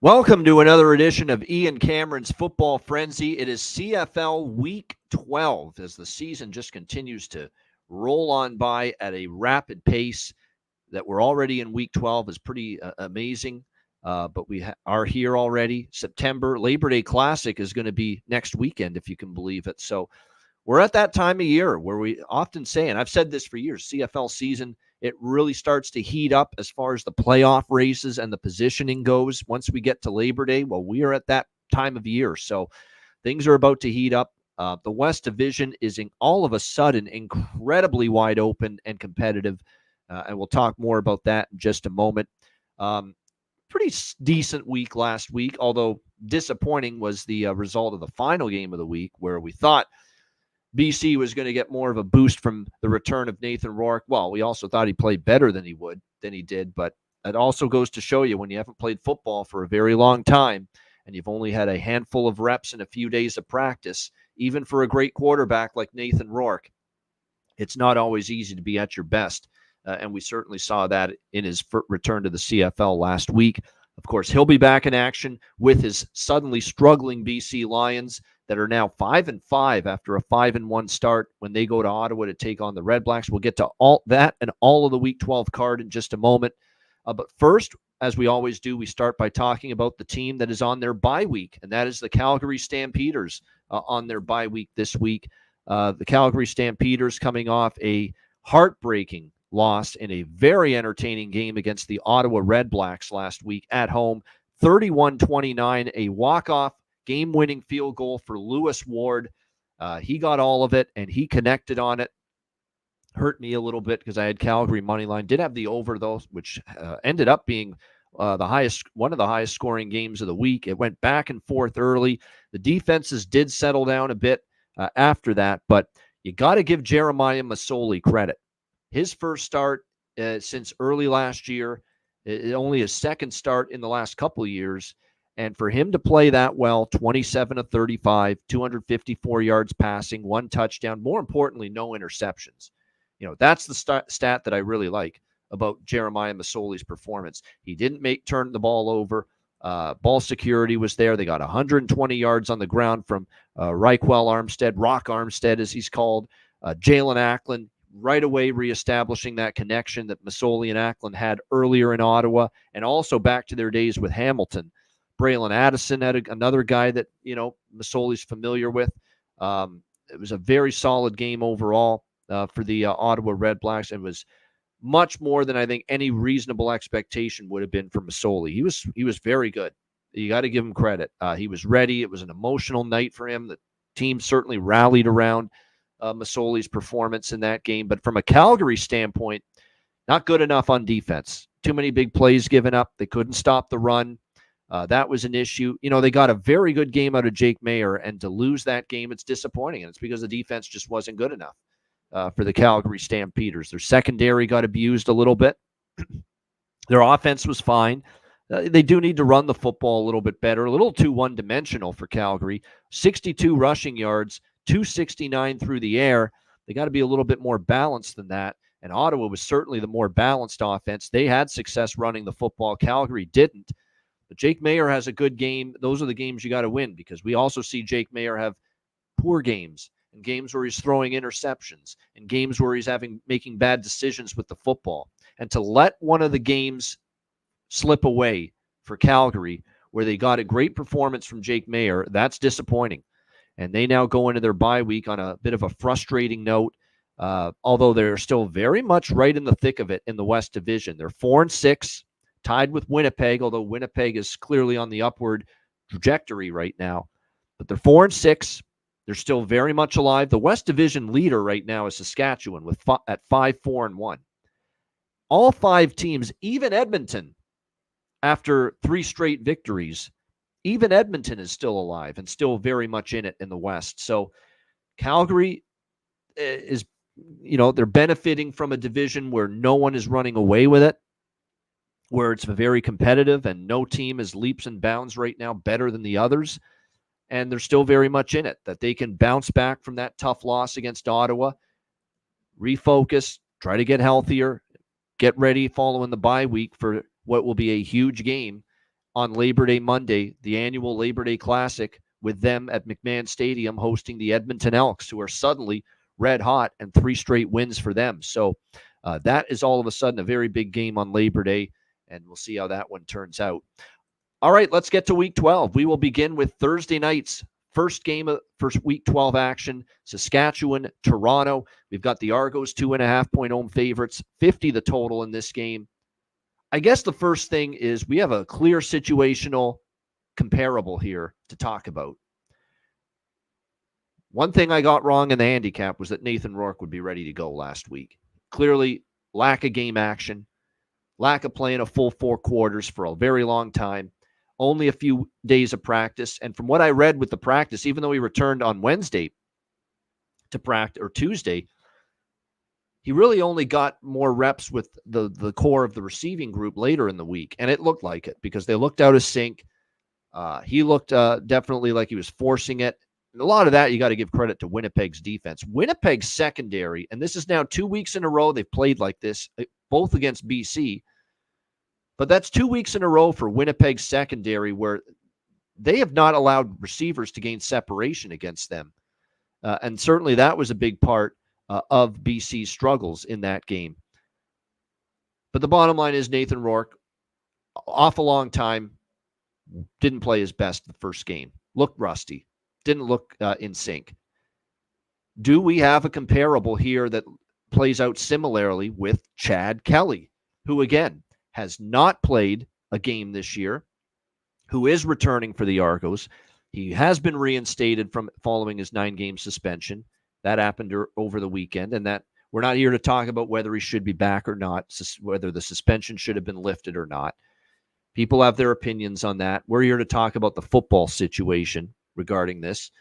Welcome to another edition of Ian Cameron's Football Frenzy. It is CFL Week 12 as the season just continues to roll on by at a rapid pace. That we're already in Week 12 is pretty amazing, but we are here already. September Labor Day Classic is going to be next weekend, if you can believe it. So we're at that time of year where we often say, and I've said this for years, CFL season, it really starts to heat up as far as the playoff races and the positioning goes. Once we get to Labor Day, well, we are at that time of year. So things are about to heat up. The West Division is all of a sudden incredibly wide open and competitive. And we'll talk more about that in just a moment. Pretty decent week last week, although disappointing was the result of the final game of the week where we thought BC was going to get more of a boost from the return of Nathan Rourke. Well, we also thought he played better than he did, but it also goes to show you when you haven't played football for a very long time and you've only had a handful of reps and a few days of practice, even for a great quarterback like Nathan Rourke, it's not always easy to be at your best. And we certainly saw that in his return to the CFL last week. Of course, he'll be back in action with his suddenly struggling BC Lions that are now 5-5 after a 5-1 start when they go to Ottawa to take on the Red Blacks. We'll get to all that and all of the Week 12 card in just a moment. But first, as we always do, we start by talking about the team that is on their bye week, and that is the Calgary Stampeders on their bye week this week. The Calgary Stampeders coming off a heartbreaking loss in a very entertaining game against the Ottawa Red Blacks last week at home, 31-29, a walk-off game-winning field goal for Lewis Ward. He got all of it, and he connected on it. Hurt me a little bit because I had Calgary money line. Did have the over, though, which ended up being one of the highest scoring games of the week. It went back and forth early. The defenses did settle down a bit after that, but you got to give Jeremiah Masoli credit. His first start since early last year, only his second start in the last couple of years. And for him to play that well, 27 of 35, 254 yards passing, 1 touchdown, more importantly, no interceptions. That's the stat that I really like about Jeremiah Masoli's performance. He didn't turn the ball over. Ball security was there. They got 120 yards on the ground from Rock Armstead, as he's called. Jalen Acklin, right away reestablishing that connection that Masoli and Acklin had earlier in Ottawa, and also back to their days with Hamilton. Braylon Addison had another guy that, Masoli's familiar with. It was a very solid game overall for the Ottawa Red Blacks, and was much more than I think any reasonable expectation would have been for Masoli. He was very good. You got to give him credit. He was ready. It was an emotional night for him. The team certainly rallied around Masoli's performance in that game. But from a Calgary standpoint, not good enough on defense. Too many big plays given up. They couldn't stop the run. That was an issue. They got a very good game out of Jake Mayer, and to lose that game, it's disappointing. And it's because the defense just wasn't good enough for the Calgary Stampeders. Their secondary got abused a little bit. Their offense was fine. They do need to run the football a little bit better, a little too one-dimensional for Calgary. 62 rushing yards, 269 through the air. They got to be a little bit more balanced than that. And Ottawa was certainly the more balanced offense. They had success running the football. Calgary didn't. But Jake Mayer has a good game. Those are the games you got to win, because we also see Jake Mayer have poor games, and games where he's throwing interceptions, and games where he's making bad decisions with the football. And to let one of the games slip away for Calgary, where they got a great performance from Jake Mayer, that's disappointing. And they now go into their bye week on a bit of a frustrating note, although they're still very much right in the thick of it in the West Division. They're 4-6, tied with Winnipeg, although Winnipeg is clearly on the upward trajectory right now. But they're 4-6. They're still very much alive. The West Division leader right now is Saskatchewan at 5-4-1. All 5 teams, even Edmonton, after 3 straight victories, even Edmonton is still alive and still very much in it in the West. So Calgary is, they're benefiting from a division where no one is running away with it, where it's very competitive and no team is leaps and bounds right now better than the others. And they're still very much in it, that they can bounce back from that tough loss against Ottawa, refocus, try to get healthier, get ready following the bye week for what will be a huge game on Labor Day Monday, the annual Labor Day Classic, with them at McMahon Stadium hosting the Edmonton Elks, who are suddenly red hot, and 3 straight wins for them. So that is all of a sudden a very big game on Labor Day, and we'll see how that one turns out. All right, let's get to Week 12. We will begin with Thursday night's first game of first Week 12 action, Saskatchewan, Toronto. We've got the Argos 2.5-point home favorites, 50 the total in this game. I guess the first thing is we have a clear situational comparable here to talk about. One thing I got wrong in the handicap was that Nathan Rourke would be ready to go last week. Clearly, lack of game action, lack of playing a full 4 quarters for a very long time, only a few days of practice. And from what I read with the practice, even though he returned on Wednesday to practice, or Tuesday, he really only got more reps with the core of the receiving group later in the week. And it looked like it because they looked out of sync. He looked definitely like he was forcing it. And a lot of that, you got to give credit to Winnipeg's defense. Winnipeg's secondary, and this is now 2 weeks in a row they've played like this, both against BC. But that's 2 weeks in a row for Winnipeg's secondary where they have not allowed receivers to gain separation against them. And certainly that was a big part of BC's struggles in that game. But the bottom line is Nathan Rourke, off a long time, didn't play his best the first game. Looked rusty. Didn't look in sync. Do we have a comparable here that plays out similarly with Chad Kelly, who, again, has not played a game this year, who is returning for the Argos? He has been reinstated from following his 9-game suspension. That happened over the weekend, and that we're not here to talk about whether he should be back or not, whether the suspension should have been lifted or not. People have their opinions on that. We're here to talk about the football situation regarding this.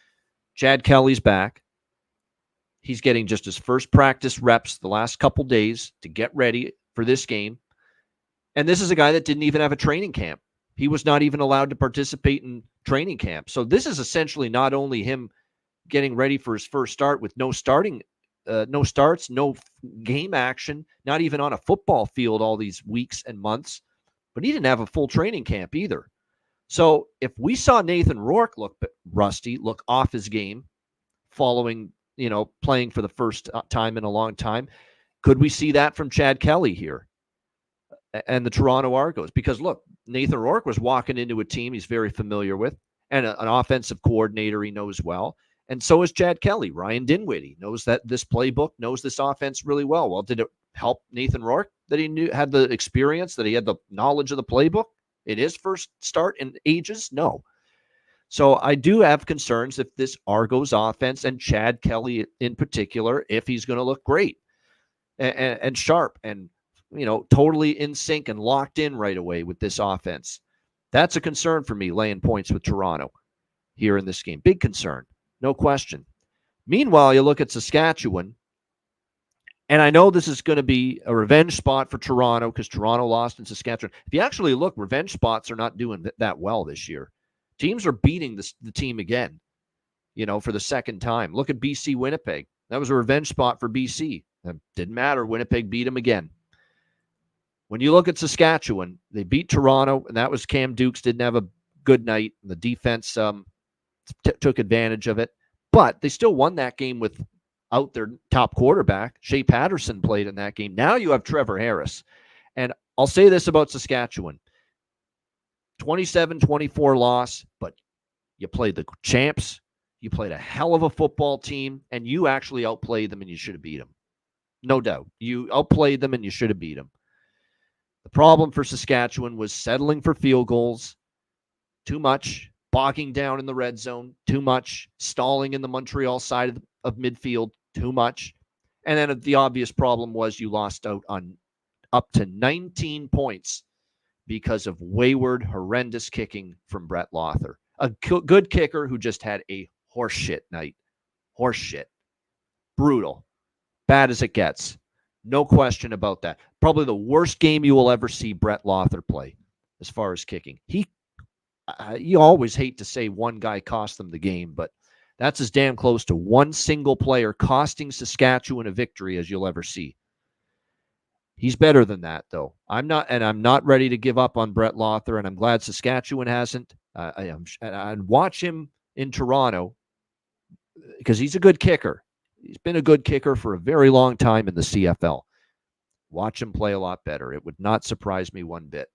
Chad Kelly's back. He's getting just his first practice reps the last couple days to get ready for this game. And this is a guy that didn't even have a training camp. He was not even allowed to participate in training camp. So this is essentially not only him getting ready for his first start with no starts, no game action, not even on a football field all these weeks and months, but he didn't have a full training camp either. So if we saw Nathan Rourke look rusty, look off his game following, playing for the first time in a long time, could we see that from Chad Kelly here and the Toronto Argos? Because look, Nathan Rourke was walking into a team he's very familiar with and an offensive coordinator he knows well. And so is Chad Kelly. Ryan Dinwiddie knows that this playbook, knows this offense really well. Well, did it help Nathan Rourke that he had the experience, that he had the knowledge of the playbook in his first start in ages? No. So I do have concerns if this Argos offense and Chad Kelly in particular, if he's going to look great and sharp and, totally in sync and locked in right away with this offense. That's a concern for me, laying points with Toronto here in this game. Big concern. No question. Meanwhile, you look at Saskatchewan, and I know this is going to be a revenge spot for Toronto because Toronto lost in Saskatchewan. If you actually look, revenge spots are not doing that well this year. Teams are beating the team again, for the second time. Look at BC Winnipeg. That was a revenge spot for BC. It didn't matter. Winnipeg beat them again. When you look at Saskatchewan, they beat Toronto, and that was Cam Dukes didn't have a good night. The defense took advantage of it, but they still won that game without their top quarterback. Shea Patterson played in that game. Now you have Trevor Harris. And I'll say this about Saskatchewan. 27-24 loss, but you played the champs. You played a hell of a football team, and you actually outplayed them, and you should have beat them. No doubt. You outplayed them, and you should have beat them. The problem for Saskatchewan was settling for field goals too much, bogging down in the red zone too much, stalling in the Montreal side of midfield too much. And then the obvious problem was you lost out on up to 19 points because of wayward, horrendous kicking from Brett Lothar. A good kicker who just had a horseshit night. Horseshit. Brutal. Bad as it gets. No question about that. Probably the worst game you will ever see Brett Lothar play as far as kicking. You always hate to say one guy cost them the game, but that's as damn close to one single player costing Saskatchewan a victory as you'll ever see. He's better than that, though. I'm not ready to give up on Brett Lothar, and I'm glad Saskatchewan hasn't. I'd watch him in Toronto because he's a good kicker. He's been a good kicker for a very long time in the CFL. Watch him play a lot better. It would not surprise me one bit.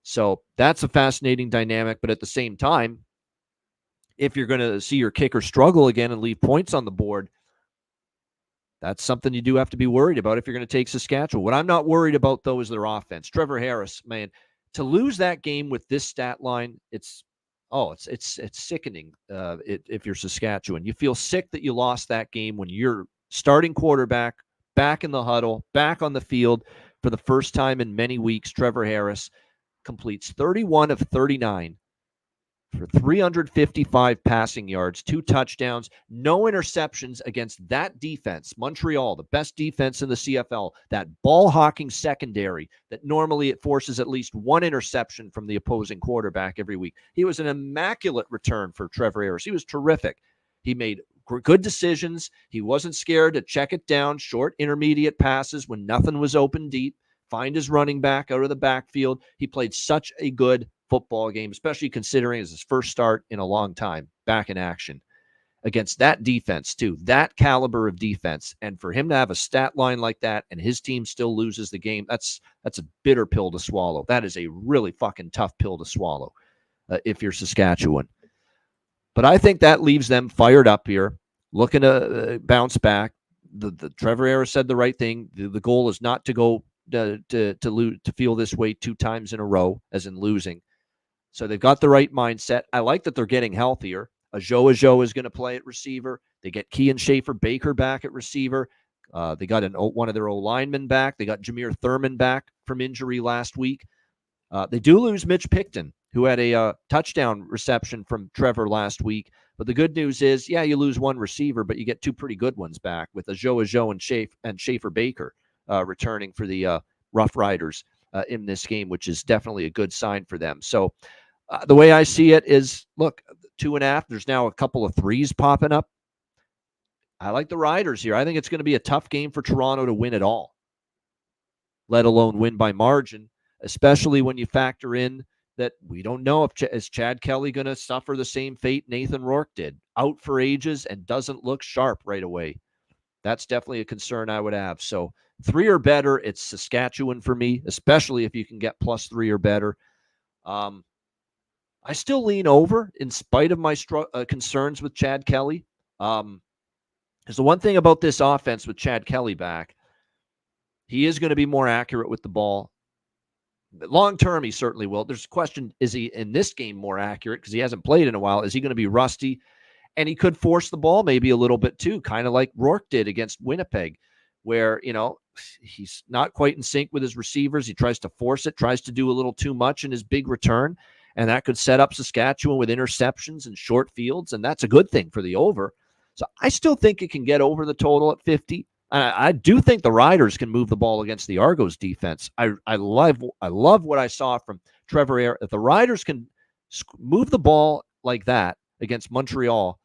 So that's a fascinating dynamic. But at the same time, if you're going to see your kicker struggle again and leave points on the board, that's something you do have to be worried about if you're going to take Saskatchewan. What I'm not worried about, though, is their offense. Trevor Harris, man, to lose that game with this stat line, it's sickening. If you're Saskatchewan, you feel sick that you lost that game when your starting quarterback back in the huddle, back on the field for the first time in many weeks. Trevor Harris completes 31 of 39 for 355 passing yards, 2 touchdowns, no interceptions against that defense. Montreal, the best defense in the CFL, that ball-hawking secondary that normally it forces at least 1 interception from the opposing quarterback every week. He was an immaculate return for Trevor Harris. He was terrific. He made good decisions. He wasn't scared to check it down, short intermediate passes when nothing was open deep, find his running back out of the backfield. He played such a good football game, especially considering it's his first start in a long time back in action against that defense too, that caliber of defense. And for him to have a stat line like that and his team still loses the game, that's a bitter pill to swallow. That is a really fucking tough pill to swallow if you're Saskatchewan. But I think that leaves them fired up here, looking to bounce back. The Trevor Harris said the right thing. The goal is not to go to feel this way 2 times in a row, as in losing. So they've got the right mindset. I like that they're getting healthier. Ajo is going to play at receiver. They get Kean Schaefer-Baker back at receiver. They got one of their O-linemen back. They got Jameer Thurman back from injury last week. They do lose Mitch Picton, who had a touchdown reception from Trevor last week. But the good news is, yeah, you lose one receiver, but you get 2 pretty good ones back with Ajo and Schaefer-Baker returning for the Rough Riders in this game, which is definitely a good sign for them. So the way I see it is, look, 2.5. There's now a couple of 3s popping up. I like the Riders here. I think it's going to be a tough game for Toronto to win at all, let alone win by margin, especially when you factor in that we don't know if is Chad Kelly going to suffer the same fate Nathan Rourke did, out for ages and doesn't look sharp right away. That's definitely a concern I would have. So 3 or better, it's Saskatchewan for me, especially if you can get +3 or better. I still lean over in spite of my concerns with Chad Kelly. There's the one thing about this offense with Chad Kelly back, he is going to be more accurate with the ball. Long term, he certainly will. There's a question, is he in this game more accurate because he hasn't played in a while? Is he going to be rusty? And he could force the ball maybe a little bit too, kind of like Rourke did against Winnipeg, where, he's not quite in sync with his receivers. He tries to force it, tries to do a little too much in his big return, and that could set up Saskatchewan with interceptions and short fields, and that's a good thing for the over. So I still think it can get over the total at 50. I do think the Riders can move the ball against the Argos defense. I love what I saw from Trevor Harris. If the Riders can move the ball like that against Montreal,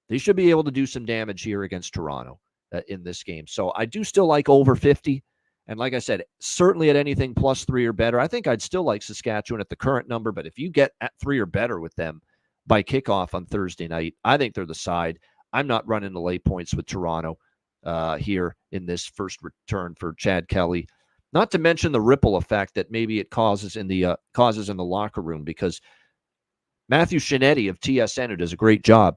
they should be able to do some damage here against Toronto in this game. So I do still like over 50. And like I said, certainly at anything +3 or better, I think I'd still like Saskatchewan at the current number. But if you get at 3 or better with them by kickoff on Thursday night, I think they're the side. I'm not running the lay points with Toronto here in this first return for Chad Kelly. Not to mention the ripple effect that maybe it causes in the locker room, because Matthew Shinetti of TSN, who does a great job,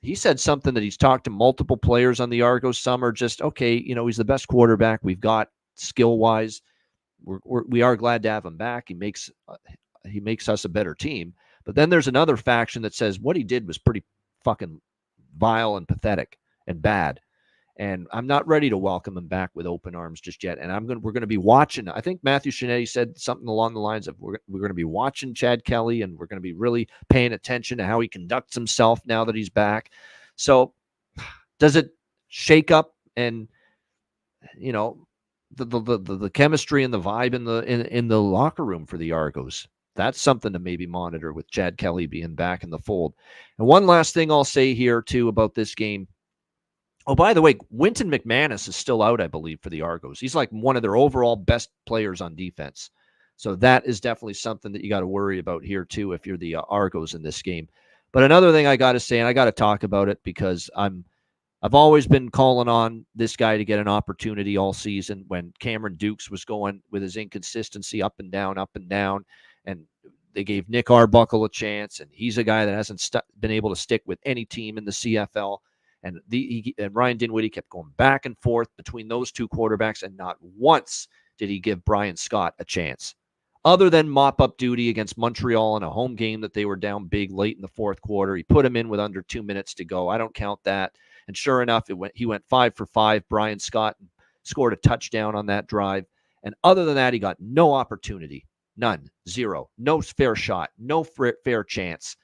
he said something that he's talked to multiple players on the Argos. Some are just, okay, he's the best quarterback we've got skill-wise. We are glad to have him back. He makes us a better team. But then there's another faction that says what he did was pretty fucking vile and pathetic and bad. And I'm not ready to welcome him back with open arms just yet. And we're going to be watching. I think Matthew Shinetti said something along the lines of we're going to be watching Chad Kelly, and we're going to be really paying attention to how he conducts himself now that he's back. So does it shake up and the chemistry and the vibe in the locker room for the Argos? That's something to maybe monitor with Chad Kelly being back in the fold. And one last thing I'll say here too about this game. Oh, by the way, Wynton McManus is still out, I believe, for the Argos. He's like one of their overall best players on defense. So that is definitely something that you got to worry about here, too, if you're the Argos in this game. But another thing I got to say, and I got to talk about it because I've always been calling on this guy to get an opportunity all season when Cameron Dukes was going with his inconsistency up and down, and they gave Nick Arbuckle a chance, and he's a guy that hasn't been able to stick with any team in the CFL. And Ryan Dinwiddie kept going back and forth between those two quarterbacks, and not once did he give Brian Scott a chance, other than mop-up duty against Montreal in a home game that they were down big late in the fourth quarter. He put him in with under 2 minutes to go. I don't count that. And sure enough, he went 5 for 5. Brian Scott scored a touchdown on that drive. And other than that, he got no opportunity. None. Zero. No fair shot. No fair chance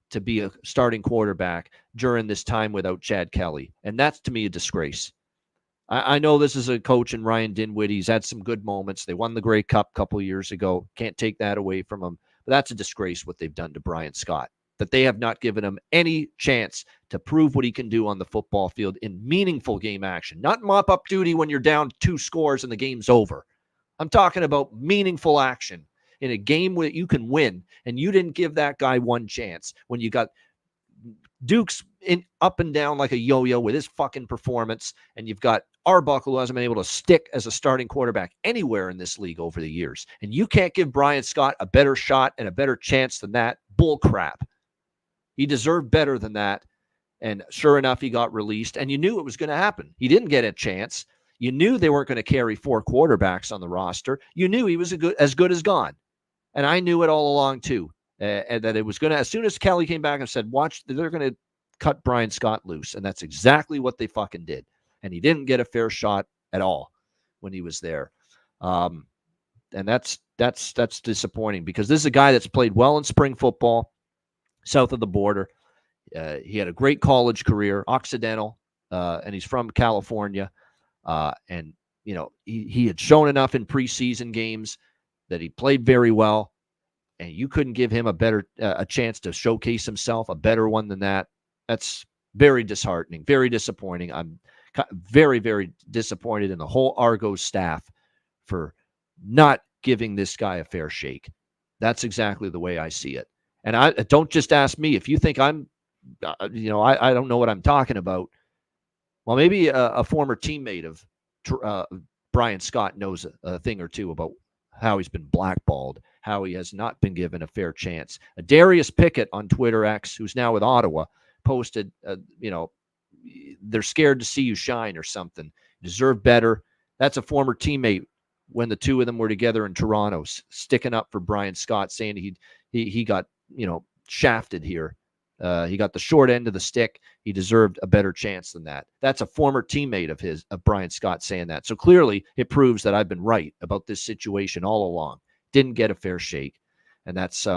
to be a starting quarterback during this time without Chad Kelly. And that's, to me, a disgrace. I know this is a coach in Ryan Dinwiddie. He's had some good moments. They won the Grey Cup a couple of years ago. Can't take that away from him. But that's a disgrace what they've done to Brian Scott, that they have not given him any chance to prove what he can do on the football field in meaningful game action. Not mop-up duty when you're down 2 scores and the game's over. I'm talking about meaningful action in a game where you can win, and you didn't give that guy one chance when you got Duke's up and down like a yo-yo with his fucking performance, and you've got Arbuckle, who hasn't been able to stick as a starting quarterback anywhere in this league over the years. And you can't give Brian Scott a better shot and a better chance than that. Bull crap. He deserved better than that. And sure enough, he got released. And you knew it was going to happen. He didn't get a chance. You knew they weren't going to carry 4 quarterbacks on the roster. You knew he was as good as gone. And I knew it all along, too. And that it was going to, as soon as Kelly came back and said, watch, they're going to cut Brian Scott loose. And that's exactly what they fucking did. And he didn't get a fair shot at all when he was there. And that's disappointing, because this is a guy that's played well in spring football south of the border. He had a great college career, Occidental, and he's from California. And, you know, he had shown enough in preseason games that he played very well. And you couldn't give him a chance to showcase himself, a better one than that. That's very disheartening, very disappointing. I'm very, very disappointed in the whole Argos staff for not giving this guy a fair shake. That's exactly the way I see it. And I don't just ask me if you think I'm, I don't know what I'm talking about. Well, maybe a former teammate of Brian Scott knows a thing or two about how he's been blackballed, how he has not been given a fair chance. Darius Pickett on Twitter X, who's now with Ottawa, posted, they're scared to see you shine or something. You deserve better. That's a former teammate when the two of them were together in Toronto, sticking up for Brian Scott, saying he got, shafted here. He got the short end of the stick. He deserved a better chance than that. That's a former teammate of Brian Scott saying that. So clearly it proves that I've been right about this situation all along. Didn't get a fair shake. And that's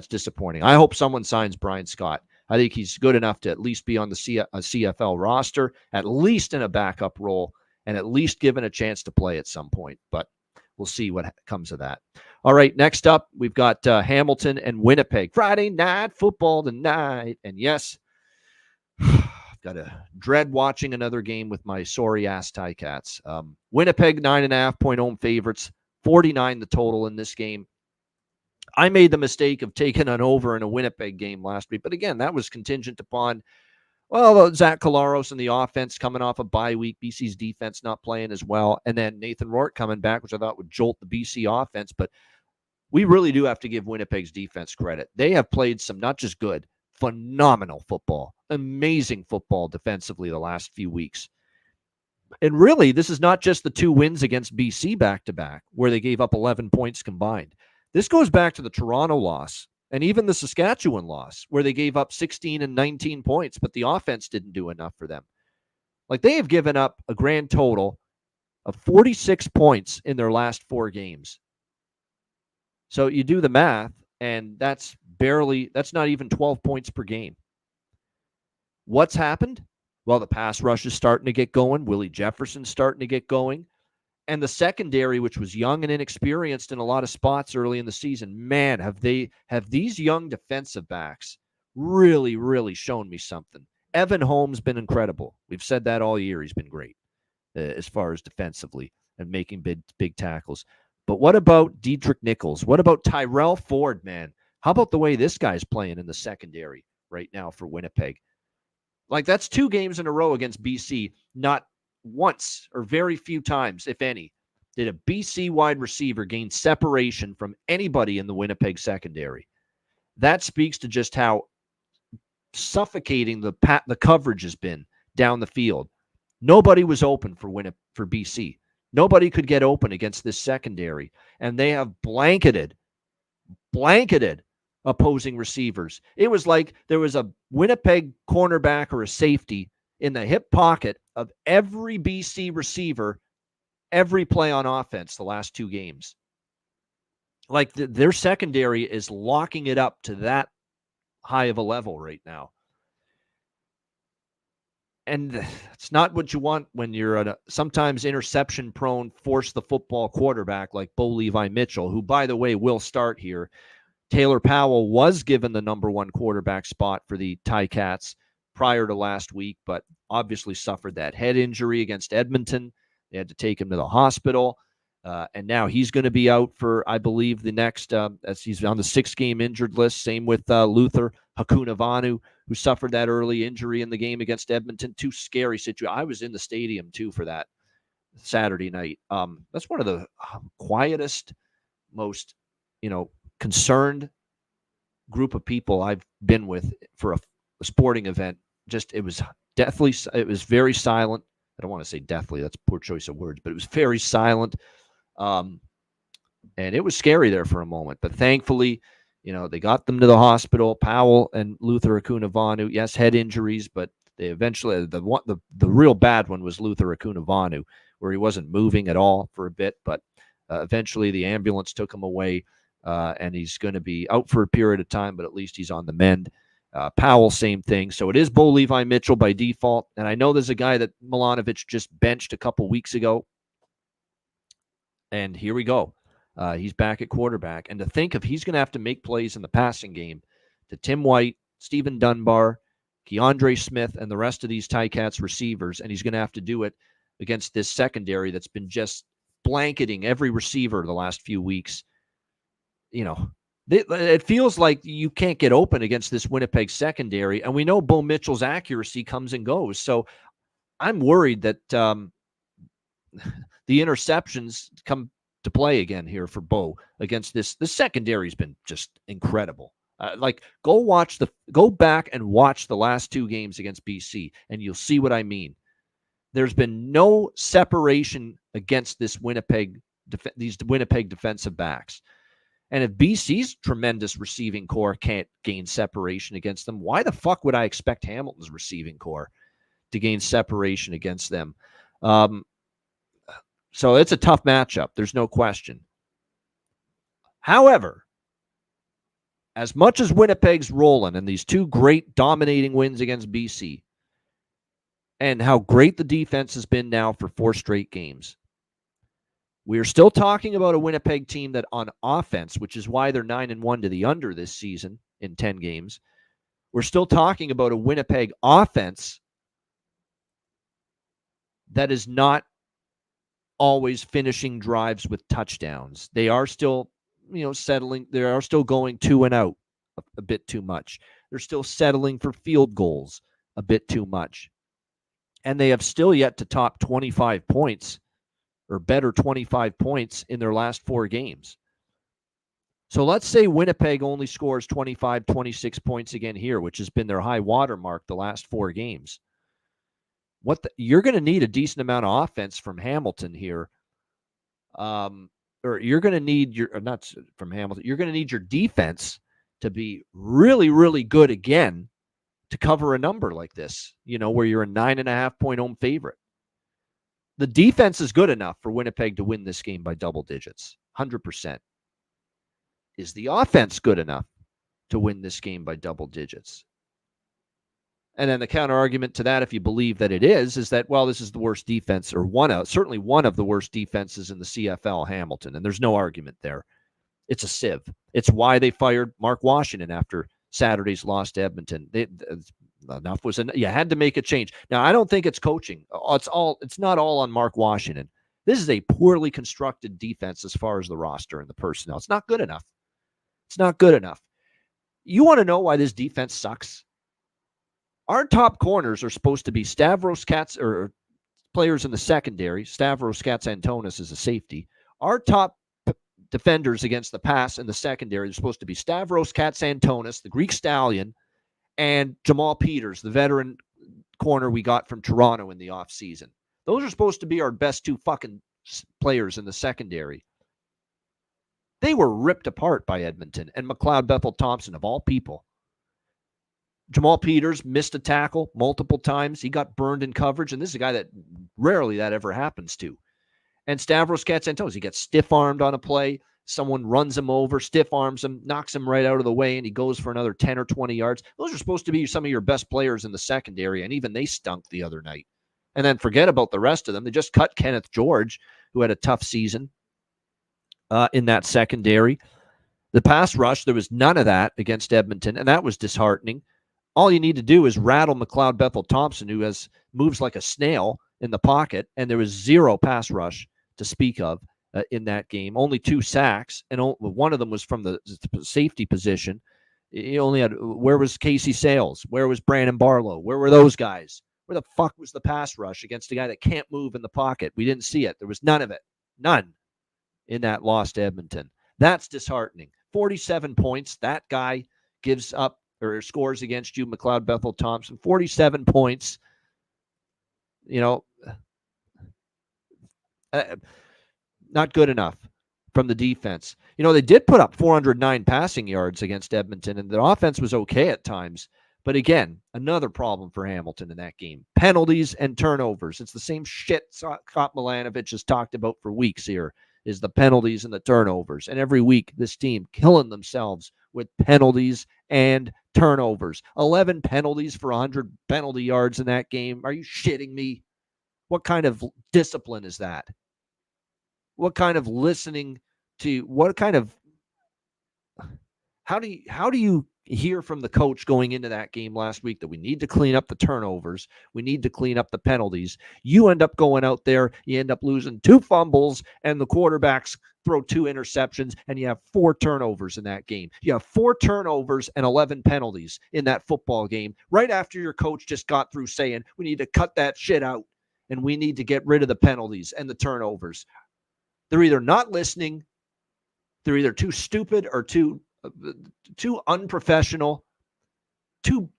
disappointing. I hope someone signs Brian Scott. I think he's good enough to at least be on the CFL roster, at least in a backup role, and at least given a chance to play at some point. But we'll see what comes of that. All right, next up, we've got Hamilton and Winnipeg. Friday night football tonight. And yes, I've got to dread watching another game with my sorry-ass Ticats. Winnipeg, 9.5-point home favorites, 49 the total in this game. I made the mistake of taking an over in a Winnipeg game last week. But again, that was contingent upon, Zach Collaros and the offense coming off a bye week, BC's defense not playing as well, and then Nathan Rourke coming back, which I thought would jolt the BC offense. But we really do have to give Winnipeg's defense credit. They have played some not just good, phenomenal football, amazing football defensively the last few weeks. And really, this is not just the 2 wins against BC back-to-back, where they gave up 11 points combined. This goes back to the Toronto loss and even the Saskatchewan loss, where they gave up 16 and 19 points, but the offense didn't do enough for them. Like, they have given up a grand total of 46 points in their last 4 games. So you do the math, and that's not even 12 points per game. What's happened? Well, the pass rush is starting to get going. Willie Jefferson's starting to get going. And the secondary, which was young and inexperienced in a lot of spots early in the season, man, have these young defensive backs really, really shown me something. Evan Holmes been incredible. We've said that all year. He's been great as far as defensively and making big tackles. But what about Dietrich Nichols? What about Tyrell Ford, man? How about the way this guy's playing in the secondary right now for Winnipeg? Like, that's 2 games in a row against BC. Not once or very few times, if any, did a BC wide receiver gain separation from anybody in the Winnipeg secondary. That speaks to just how suffocating the coverage has been down the field. Nobody was open for BC. Nobody could get open against this secondary, and they have blanketed opposing receivers. It was like there was a Winnipeg cornerback or a safety in the hip pocket of every BC receiver every play on offense the last 2 games. Like, their secondary is locking it up to that high of a level right now. And it's not what you want when you're a sometimes interception-prone, force-the-football quarterback like Bo Levi Mitchell, who, by the way, will start here. Taylor Powell was given the number 1 quarterback spot for the Ticats prior to last week, but obviously suffered that head injury against Edmonton. They had to take him to the hospital. And now he's going to be out for, I believe, the next, as he's on the 6-game injured list. Same with Luther Hakunavanu, who suffered that early injury in the game against Edmonton. 2 scary situations. I was in the stadium, too, for that Saturday night. That's one of the quietest, most, concerned group of people I've been with for a sporting event. Just, it was very silent. I don't want to say deathly. That's a poor choice of words, but it was very silent. And it was scary there for a moment, but thankfully, they got them to the hospital. Powell and Luther Hakunavanu, yes, head injuries, but they eventually, the real bad one was Luther Hakunavanu, where he wasn't moving at all for a bit, but eventually the ambulance took him away, and he's going to be out for a period of time, but at least he's on the mend. Powell, same thing. So it is Bo Levi Mitchell by default, and I know there's a guy that Milanovic just benched a couple weeks ago, and here we go. He's back at quarterback. And to think of, he's going to have to make plays in the passing game to Tim White, Stephen Dunbar, Keandre Smith, and the rest of these Ticats receivers. And he's going to have to do it against this secondary that's been just blanketing every receiver the last few weeks. It feels like you can't get open against this Winnipeg secondary. And we know Bo Mitchell's accuracy comes and goes. So I'm worried that the interceptions come to play again here for Bo against this. The secondary's been just incredible. Go back and watch the last 2 games against BC, and you'll see what I mean. There's been no separation against these Winnipeg defensive backs. And if BC's tremendous receiving core can't gain separation against them, why the fuck would I expect Hamilton's receiving core to gain separation against them? So it's a tough matchup. There's no question. However, as much as Winnipeg's rolling and these 2 great dominating wins against BC, and how great the defense has been now for 4 straight games, we are still talking about a Winnipeg team that on offense, which is why they're 9-1 to the under this season in 10 games, we're still talking about a Winnipeg offense that is not always finishing drives with touchdowns. They are still, settling. They are still going 2 and out a bit too much. They're still settling for field goals a bit too much. And they have still yet to top 25 points or better 25 points in their last 4 games. So let's say Winnipeg only scores 25, 26 points again here, which has been their high water mark the last 4 games. You're going to need a decent amount of offense from Hamilton here. Or you're going to need not from Hamilton, you're going to need your defense to be really, really good again to cover a number like this, where you're a 9.5-point home favorite. The defense is good enough for Winnipeg to win this game by double digits, 100%. Is the offense good enough to win this game by double digits? And then the counter argument to that, if you believe that it is that, well, this is the worst defense, or certainly one of the worst defenses in the CFL, Hamilton. And there's no argument there. It's a sieve. It's why they fired Mark Washington after Saturday's loss to Edmonton. enough was enough. You had to make a change. Now, I don't think it's coaching. It's not all on Mark Washington. This is a poorly constructed defense as far as the roster and the personnel. It's not good enough. It's not good enough. You want to know why this defense sucks? Our top corners are supposed to be Stavros Katz, or players in the secondary. Stavros Katsantonis is a safety. Our top defenders against the pass in the secondary are supposed to be Stavros Katsantonis, the Greek stallion, and Jamal Peters, the veteran corner we got from Toronto in the offseason. Those are supposed to be our best two fucking players in the secondary. They were ripped apart by Edmonton and McLeod Bethel Thompson, of all people. Jamal Peters missed a tackle multiple times. He got burned in coverage, and this is a guy that rarely that ever happens to. And Stavros Katsantonis, he gets stiff-armed on a play. Someone runs him over, stiff arms him, knocks him right out of the way, and he goes for another 10 or 20 yards. Those are supposed to be some of your best players in the secondary, and even they stunk the other night. And then forget about the rest of them. They just cut Kenneth George, who had a tough season in that secondary. The pass rush, there was none of that against Edmonton, and that was disheartening. All you need to do is rattle McLeod Bethel Thompson, who moves like a snail in the pocket, and there was zero pass rush to speak of in that game. Only 2 sacks, and one of them was from the safety position. He only had, where was Casey Sales? Where was Brandon Barlow? Where were those guys? Where the fuck was the pass rush against a guy that can't move in the pocket? We didn't see it. There was none of it. None in that loss to Edmonton. That's disheartening. 47 points. That guy gives up or scores against you, McLeod Bethel Thompson. 47 points. Not good enough from the defense. They did put up 409 passing yards against Edmonton, and the offense was okay at times. But again, another problem for Hamilton in that game. Penalties and turnovers. It's the same shit Scott Milanovich has talked about for weeks here, is the penalties and the turnovers. And every week, this team killing themselves with penalties and turnovers. 11 penalties for 100 penalty yards in that game. Are you shitting me? What kind of discipline is that? What kind of listening to, how do you hear from the coach going into that game last week that we need to clean up the turnovers, we need to clean up the penalties? You end up going out there, you end up losing 2 fumbles, and the quarterbacks throw 2 interceptions, and you have 4 turnovers in that game. You have 4 turnovers and 11 penalties in that football game, right after your coach just got through saying, we need to cut that shit out, and we need to get rid of the penalties and the turnovers. They're either not listening, they're either too stupid or too unprofessional, too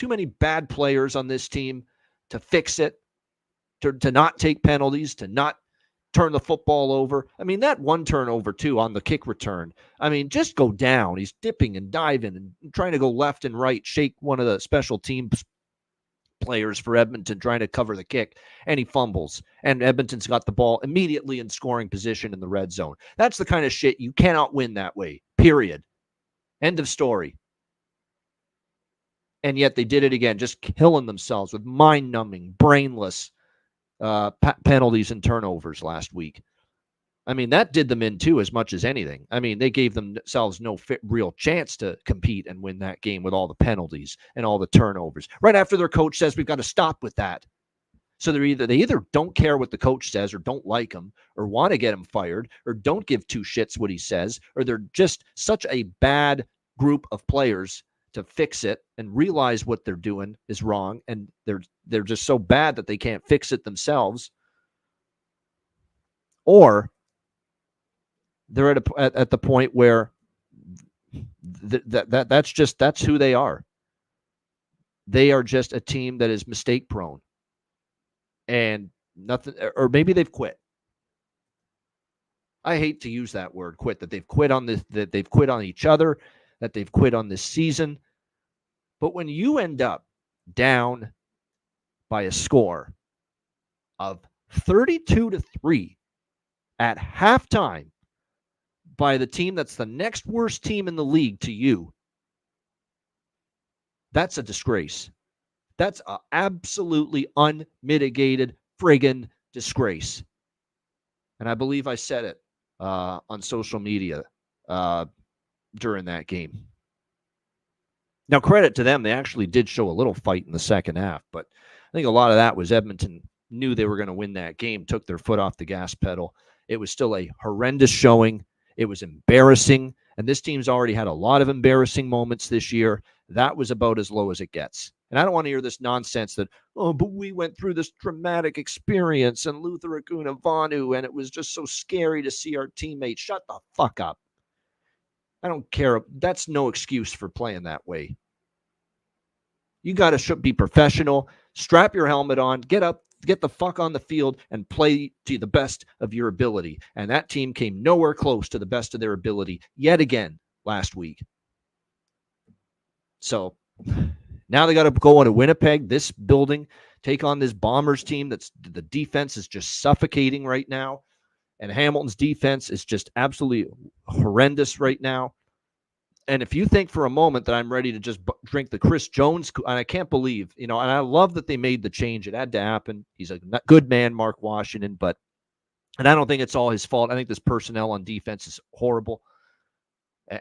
many bad players on this team to fix it, to not take penalties, to not turn the football over. I mean, that one turnover too on the kick return. I mean, just go down. He's dipping and diving and trying to go left and right, shake one of the special teams players for Edmonton trying to cover the kick, and he fumbles, and Edmonton's got the ball immediately in scoring position in the red zone. That's the kind of shit you cannot win that way, period. End of story. And yet they did it again, just killing themselves with mind-numbing, brainless penalties and turnovers last week. I mean, that did them in too as much as anything. I mean, they gave themselves no real chance to compete and win that game with all the penalties and all the turnovers. Right after their coach says we've got to stop with that. So they either don't care what the coach says or don't like him or want to get him fired or don't give 2 shits what he says, or they're just such a bad group of players to fix it and realize what they're doing is wrong, and they're just so bad that they can't fix it themselves. Or they're at the point where that's who they are. They are just a team that is mistake prone, and nothing, or maybe they've quit. I hate to use that word, quit. That they've quit on this, that they've quit on each other, that they've quit on this season. But when you end up down by a score of 32-3 at halftime by the team that's the next worst team in the league to you, that's a disgrace. That's an absolutely unmitigated friggin' disgrace. And I believe I said it on social media during that game. Now, credit to them, they actually did show a little fight in the second half, but I think a lot of that was Edmonton knew they were going to win that game, took their foot off the gas pedal. It was still a horrendous showing. It was embarrassing, and this team's already had a lot of embarrassing moments this year. That was about as low as it gets. And I don't want to hear this nonsense that, oh, but we went through this traumatic experience and Luther Akunavanu, and it was just so scary to see our teammates. Shut the fuck up. I don't care. That's no excuse for playing that way. You got to be professional, strap your helmet on, get up, get the fuck on the field, and play to the best of your ability. And that team came nowhere close to the best of their ability yet again last week. So now they got to go into Winnipeg, this building, take on this Bombers team that's the defense is just suffocating right now. And Hamilton's defense is just absolutely horrendous right now. And if you think for a moment that I'm ready to just drink the Chris Jones, and I can't believe, and I love that they made the change. It had to happen. He's a good man, Mark Washington, and I don't think it's all his fault. I think this personnel on defense is horrible,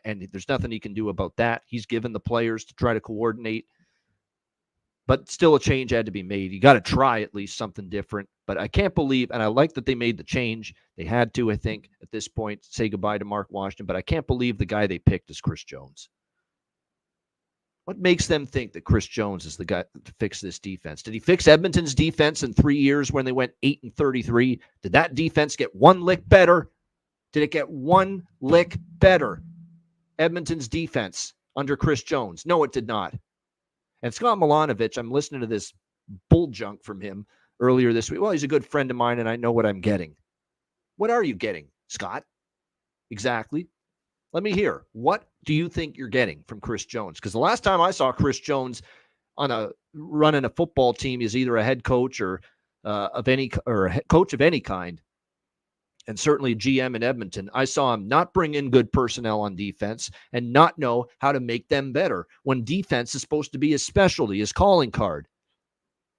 and there's nothing he can do about that. He's given the players to try to coordinate, but still a change had to be made. You got to try at least something different. But I can't believe, and I like that they made the change. They had to, I think, at this point, say goodbye to Mark Washington. But I can't believe the guy they picked is Chris Jones. What makes them think that Chris Jones is the guy to fix this defense? Did he fix Edmonton's defense in 3 years when they went 8-33? Did that defense get one lick better? Did it get one lick better? Edmonton's defense under Chris Jones? No, it did not. And Scott Milanovic, I'm listening to this bull junk from him earlier this week. Well, he's a good friend of mine, and I know what I'm getting. What are you getting, Scott? Exactly. Let me hear. What do you think you're getting from Chris Jones? Because the last time I saw Chris Jones running a football team, is either a head coach or a coach of any kind, and certainly GM in Edmonton, I saw him not bring in good personnel on defense and not know how to make them better when defense is supposed to be his specialty, his calling card.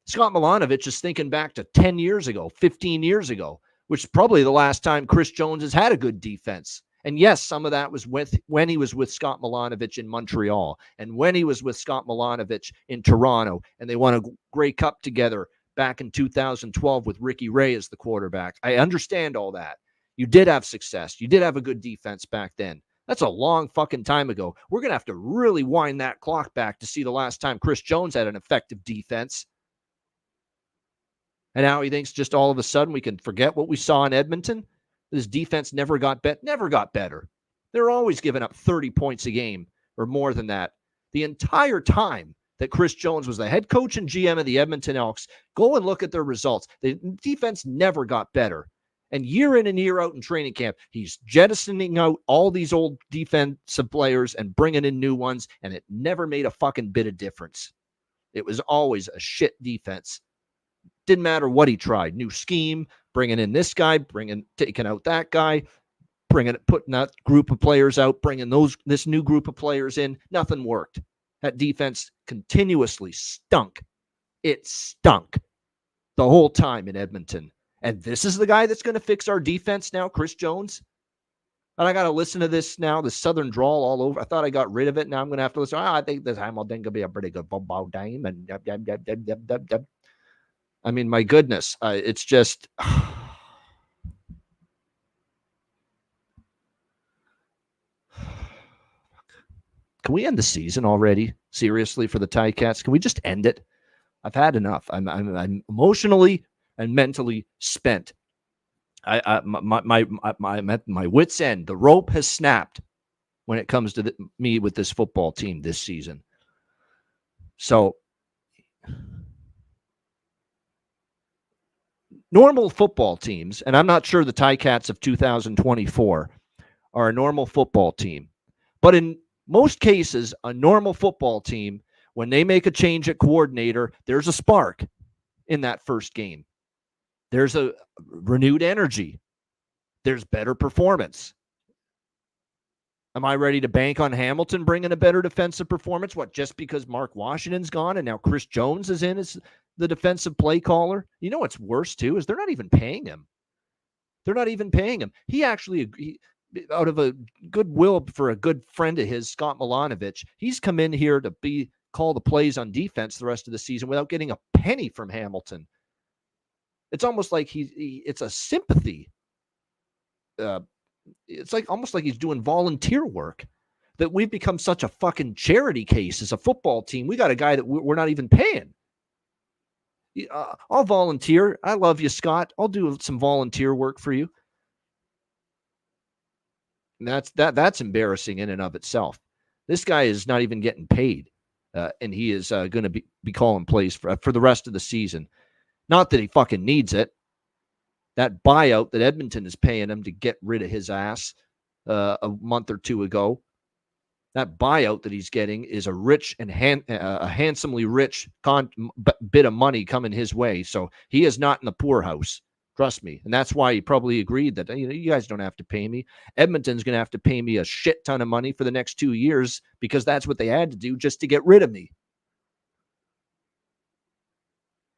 Scott Milanovic is thinking back to 10 years ago, 15 years ago, which is probably the last time Chris Jones has had a good defense. And yes, some of that was when he was with Scott Milanovic in Montreal and when he was with Scott Milanovic in Toronto, and they won a Grey Cup together back in 2012 with Ricky Ray as the quarterback. I understand all that. You did have success. You did have a good defense back then. That's a long fucking time ago. We're going to have to really wind that clock back to see the last time Chris Jones had an effective defense. And now he thinks just all of a sudden we can forget what we saw in Edmonton. His defense never got better. They're always giving up 30 points a game or more than that. The entire time that Chris Jones was the head coach and GM of the Edmonton Elks, go and look at their results. The defense never got better. And year in and year out in training camp, he's jettisoning out all these old defensive players and bringing in new ones, and it never made a fucking bit of difference. It was always a shit defense. Didn't matter what he tried. New scheme, bringing in this guy, taking out that guy, putting that group of players out, bringing this new group of players in. Nothing worked. That defense continuously stunk. It stunk the whole time in Edmonton. And this is the guy that's going to fix our defense now, Chris Jones? And I got to listen to this now, the Southern drawl all over. I thought I got rid of it. Now I'm going to have to listen. I think this Hamilton going to be a pretty good football game. And I mean, my goodness, it's just... Can we end the season already? Seriously, for the Ticats? Can we just end it? I've had enough. I'm emotionally and mentally spent. My wits end. The rope has snapped when it comes to me with this football team this season. So, normal football teams, and I'm not sure the Ticats of 2024 are a normal football team, but in most cases, a normal football team, when they make a change at coordinator, there's a spark in that first game. There's a renewed energy. There's better performance. Am I ready to bank on Hamilton bringing a better defensive performance? What, just because Mark Washington's gone and now Chris Jones is in as the defensive play caller? You know what's worse, too, is they're not even paying him. They're not even paying him. out of a goodwill for a good friend of his, Scott Milanovic. He's come in here to call the plays on defense the rest of the season without getting a penny from Hamilton. It's almost like it's a sympathy. It's like almost like he's doing volunteer work. That we've become such a fucking charity case as a football team. We got a guy that we're not even paying. I'll volunteer. I love you, Scott. I'll do some volunteer work for you. And that's embarrassing in and of itself. This guy is not even getting paid, and he is going to be calling plays for the rest of the season. Not that he fucking needs it. That buyout that Edmonton is paying him to get rid of his ass a month or two ago, that buyout that he's getting is a rich and a handsomely rich bit of money coming his way. So he is not in the poorhouse. Trust me. And that's why he probably agreed that, you guys don't have to pay me. Edmonton's going to have to pay me a shit ton of money for the next 2 years because that's what they had to do just to get rid of me.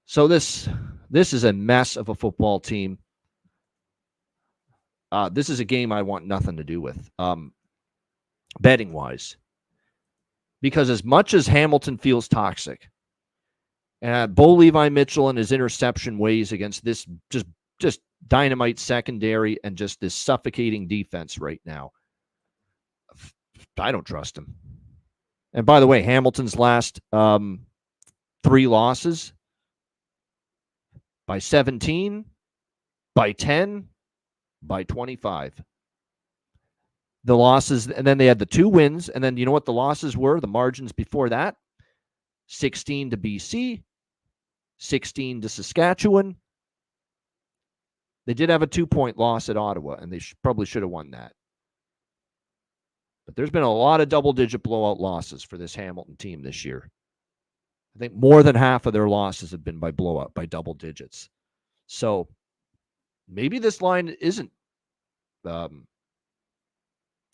So this is a mess of a football team. This is a game I want nothing to do with, betting-wise. Because as much as Hamilton feels toxic, and Bo Levi Mitchell and his interception ways against this just dynamite secondary and just this suffocating defense right now, I don't trust him. And by the way, Hamilton's last 3 losses by 17, by 10, by 25. The losses, and then they had the 2 wins, and then you know what the losses were? The margins before that? 16 to BC, 16 to Saskatchewan. They did have a 2-point loss at Ottawa, and they probably should have won that. But there's been a lot of double-digit blowout losses for this Hamilton team this year. I think more than half of their losses have been by blowout, by double digits. So maybe this line isn't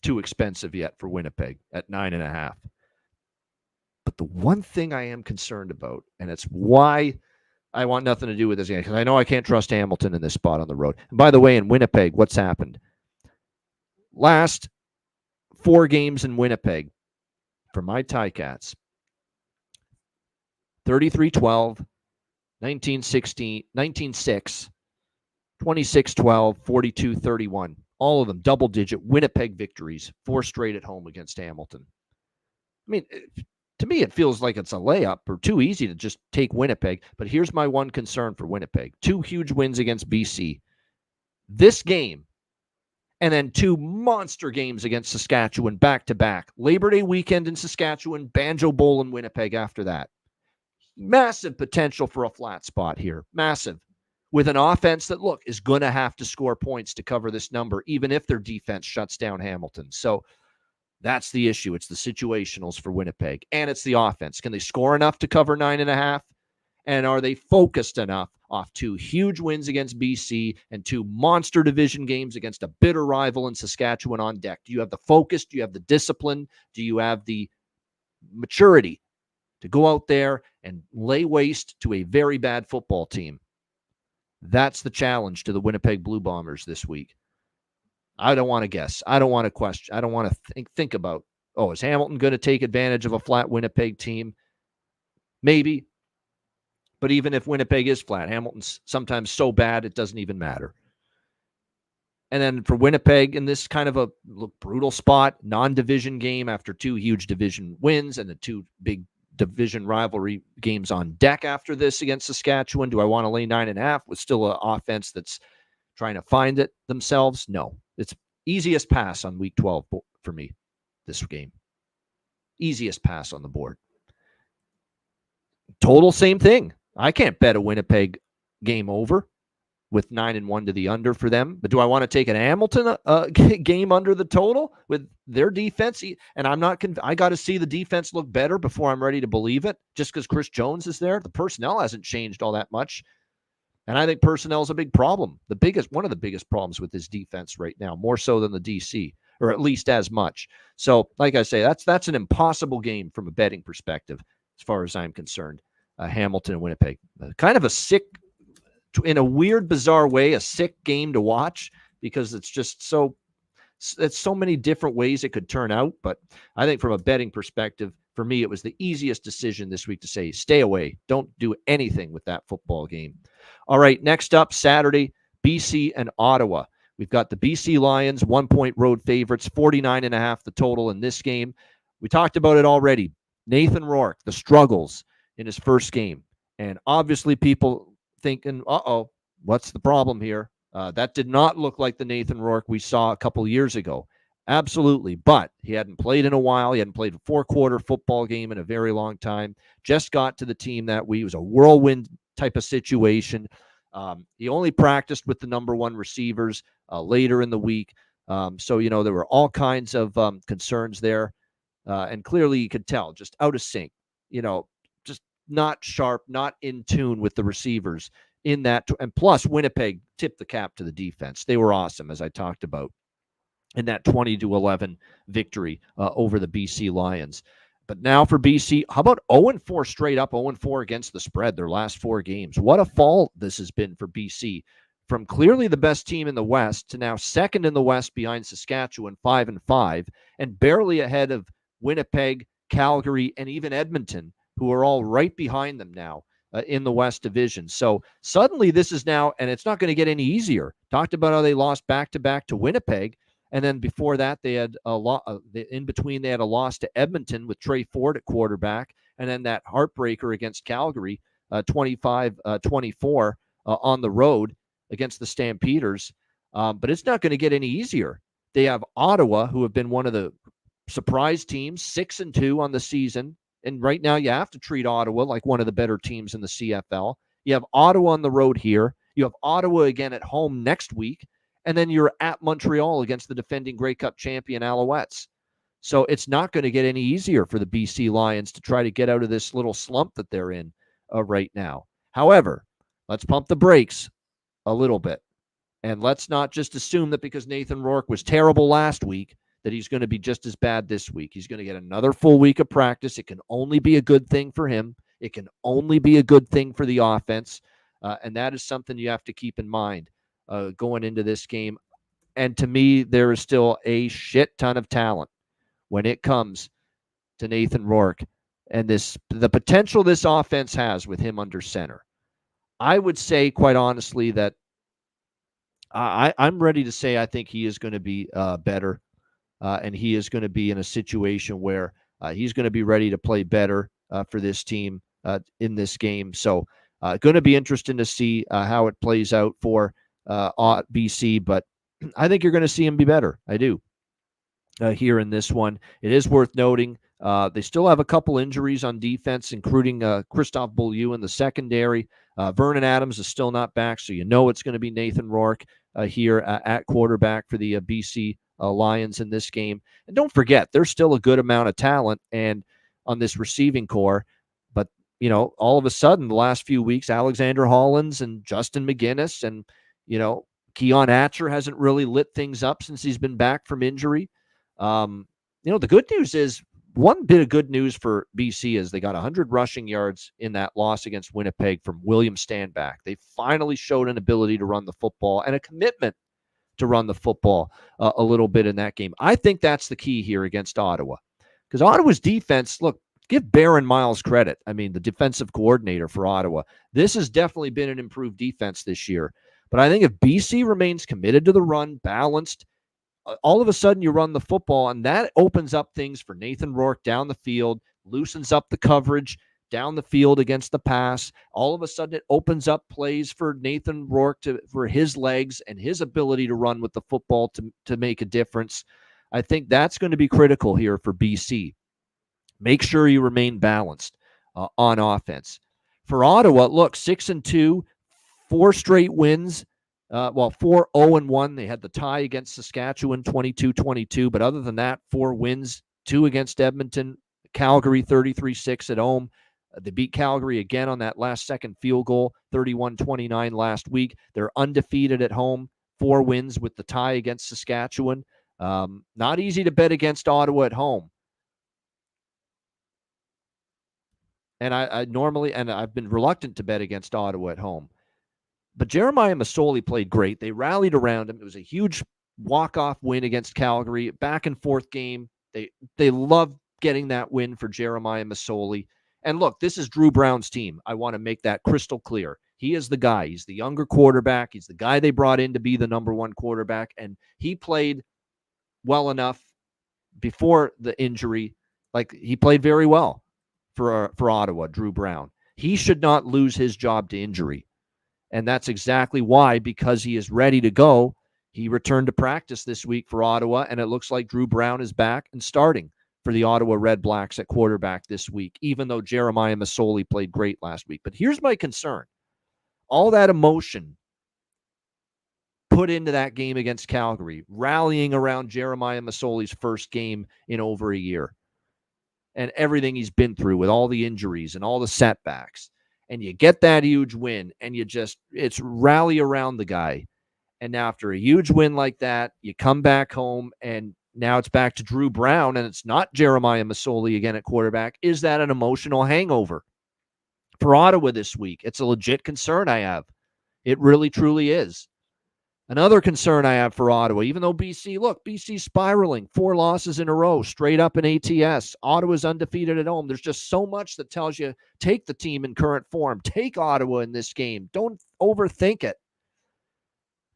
too expensive yet for Winnipeg at 9.5. But the one thing I am concerned about, and it's why I want nothing to do with this game, because I know I can't trust Hamilton in this spot on the road. And by the way, in Winnipeg, what's happened? Last 4 games in Winnipeg for my Ticats: 33-12, 19-16, 19-6, 26-12, 42-31. All of them double-digit Winnipeg victories, 4 straight at home against Hamilton. I mean, to me, it feels like it's a layup or too easy to just take Winnipeg. But here's my one concern for Winnipeg. 2 huge wins against BC. This game, and then 2 monster games against Saskatchewan back-to-back. Labor Day weekend in Saskatchewan, Banjo Bowl in Winnipeg after that. Massive potential for a flat spot here. Massive. With an offense that, look, is going to have to score points to cover this number, even if their defense shuts down Hamilton. So that's the issue. It's the situationals for Winnipeg, and it's the offense. Can they score enough to cover 9.5? And are they focused enough off 2 huge wins against BC and 2 monster division games against a bitter rival in Saskatchewan on deck? Do you have the focus? Do you have the discipline? Do you have the maturity to go out there and lay waste to a very bad football team? That's the challenge to the Winnipeg Blue Bombers this week. I don't want to guess. I don't want to question. I don't want to think about, is Hamilton going to take advantage of a flat Winnipeg team? Maybe. But even if Winnipeg is flat, Hamilton's sometimes so bad it doesn't even matter. And then for Winnipeg in this kind of a brutal spot, non-division game after 2 huge division wins and the 2 big division rivalry games on deck after this against Saskatchewan. Do I want to lay 9.5 with still an offense that's trying to find it themselves? No. It's easiest pass on week 12 for me this game. Easiest pass on the board. Total same thing. I can't bet a Winnipeg game over with 9-1 to the under for them. But do I want to take an Hamilton game under the total with their defense? And I'm not I got to see the defense look better before I'm ready to believe it. Just because Chris Jones is there, the personnel hasn't changed all that much. And I think personnel is a big problem. One of the biggest problems with this defense right now, more so than the DC, or at least as much. So, like I say, that's an impossible game from a betting perspective, as far as I'm concerned. Hamilton and Winnipeg, kind of a sick, in a weird, bizarre way, a sick game to watch because it's just so it's so many different ways it could turn out. But I think from a betting perspective, for me, it was the easiest decision this week to say, stay away. Don't do anything with that football game. All right, next up, Saturday, BC and Ottawa. We've got the BC Lions, 1-point road favorites, 49.5 the total in this game. We talked about it already. Nathan Rourke, the struggles in his first game. And obviously people thinking, uh-oh, what's the problem here? That did not look like the Nathan Rourke we saw a couple years ago. Absolutely. But he hadn't played in a while. He hadn't played a four-quarter football game in a very long time. Just got to the team that week. It was a whirlwind type of situation. He only practiced with the number one receivers later in the week. So, there were all kinds of concerns there. And clearly you could tell, just out of sync, just not sharp, not in tune with the receivers in that. And plus, Winnipeg tipped the cap to the defense. They were awesome, as I talked about, in that 20-11 victory over the BC Lions. But now for BC, how about 0-4 straight up, 0-4 against the spread, their last four games? What a fall this has been for BC. From clearly the best team in the West to now second in the West behind Saskatchewan, 5-5, and barely ahead of Winnipeg, Calgary, and even Edmonton, who are all right behind them now in the West Division. So suddenly this is now, and it's not going to get any easier. Talked about how they lost back-to-back to Winnipeg. And then before that, they had a lot. In between, they had a loss to Edmonton with Trey Ford at quarterback, and then that heartbreaker against Calgary, 25-24 on the road against the Stampeders. But it's not going to get any easier. They have Ottawa, who have been one of the surprise teams, 6-2 on the season, and right now you have to treat Ottawa like one of the better teams in the CFL. You have Ottawa on the road here. You have Ottawa again at home next week. And then you're at Montreal against the defending Grey Cup champion Alouettes. So it's not going to get any easier for the BC Lions to try to get out of this little slump that they're in right now. However, let's pump the brakes a little bit. And let's not just assume that because Nathan Rourke was terrible last week that he's going to be just as bad this week. He's going to get another full week of practice. It can only be a good thing for him. It can only be a good thing for the offense. And that is something you have to keep in mind going into this game. And to me, there is still a shit ton of talent when it comes to Nathan Rourke and the potential this offense has with him under center. I would say, quite honestly, that I'm ready to say I think he is going to be better, and he is going to be in a situation where he's going to be ready to play better for this team in this game. So going to be interesting to see how it plays out for BC, but I think you're going to see him be better. I do here in this one. It is worth noting they still have a couple injuries on defense, including Christophe Beaulieu in the secondary. Vernon Adams is still not back, so it's going to be Nathan Rourke here at quarterback for the BC Lions in this game. And don't forget, there's still a good amount of talent and on this receiving core. But, all of a sudden, the last few weeks, Alexander Hollins and Justin McGinnis and, Keon Atcher hasn't really lit things up since he's been back from injury. The good news is, one bit of good news for BC is they got 100 rushing yards in that loss against Winnipeg from William Stanback. They finally showed an ability to run the football and a commitment to run the football a little bit in that game. I think that's the key here against Ottawa, because Ottawa's defense, look, give Baron Miles credit. I mean, the defensive coordinator for Ottawa. This has definitely been an improved defense this year. But I think if BC remains committed to the run, balanced, all of a sudden you run the football, and that opens up things for Nathan Rourke down the field, loosens up the coverage down the field against the pass. All of a sudden it opens up plays for Nathan Rourke for his legs and his ability to run with the football to make a difference. I think that's going to be critical here for BC. Make sure you remain balanced on offense. For Ottawa, look, 6-2, 4 straight wins. 4-0-1. They had the tie against Saskatchewan, 22-22. But other than that, 4 wins, 2 against Edmonton, Calgary, 33-6 at home. They beat Calgary again on that last second field goal, 31-29 last week. They're undefeated at home, 4 wins with the tie against Saskatchewan. Not easy to bet against Ottawa at home. And I normally, and I've been reluctant to bet against Ottawa at home. But Jeremiah Masoli played great. They rallied around him. It was a huge walk-off win against Calgary, back and forth game. They love getting that win for Jeremiah Masoli. And look, this is Drew Brown's team. I want to make that crystal clear. He is the guy. He's the younger quarterback. He's the guy they brought in to be the number one quarterback. And he played well enough before the injury. Like, he played very well for Ottawa, Drew Brown. He should not lose his job to injury. And that's exactly why, because he is ready to go, he returned to practice this week for Ottawa, and it looks like Drew Brown is back and starting for the Ottawa Red Blacks at quarterback this week, even though Jeremiah Masoli played great last week. But here's my concern. All that emotion put into that game against Calgary, rallying around Jeremiah Masoli's first game in over a year, and everything he's been through with all the injuries and all the setbacks. And you get that huge win, and it's rally around the guy. And now after a huge win like that, you come back home, and now it's back to Drew Brown, and it's not Jeremiah Masoli again at quarterback. Is that an emotional hangover for Ottawa this week? It's a legit concern I have. It really, truly is. Another concern I have for Ottawa, even though BC's spiraling, 4 losses in a row, straight up in ATS. Ottawa's undefeated at home. There's just so much that tells you, take the team in current form. Take Ottawa in this game. Don't overthink it.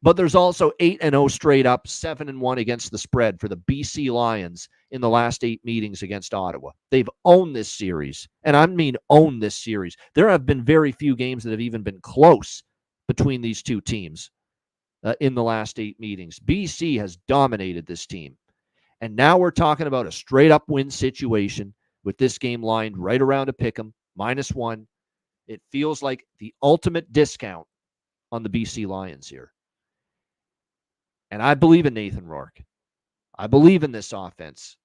But there's also 8-0 straight up, 7-1 against the spread for the BC Lions in the last 8 meetings against Ottawa. They've owned this series, and I mean owned this series. There have been very few games that have even been close between these two teams. In the last 8 meetings. BC has dominated this team. And now we're talking about a straight-up win situation with this game lined right around a pick'em, -1. It feels like the ultimate discount on the BC Lions here. And I believe in Nathan Rourke. I believe in this offense.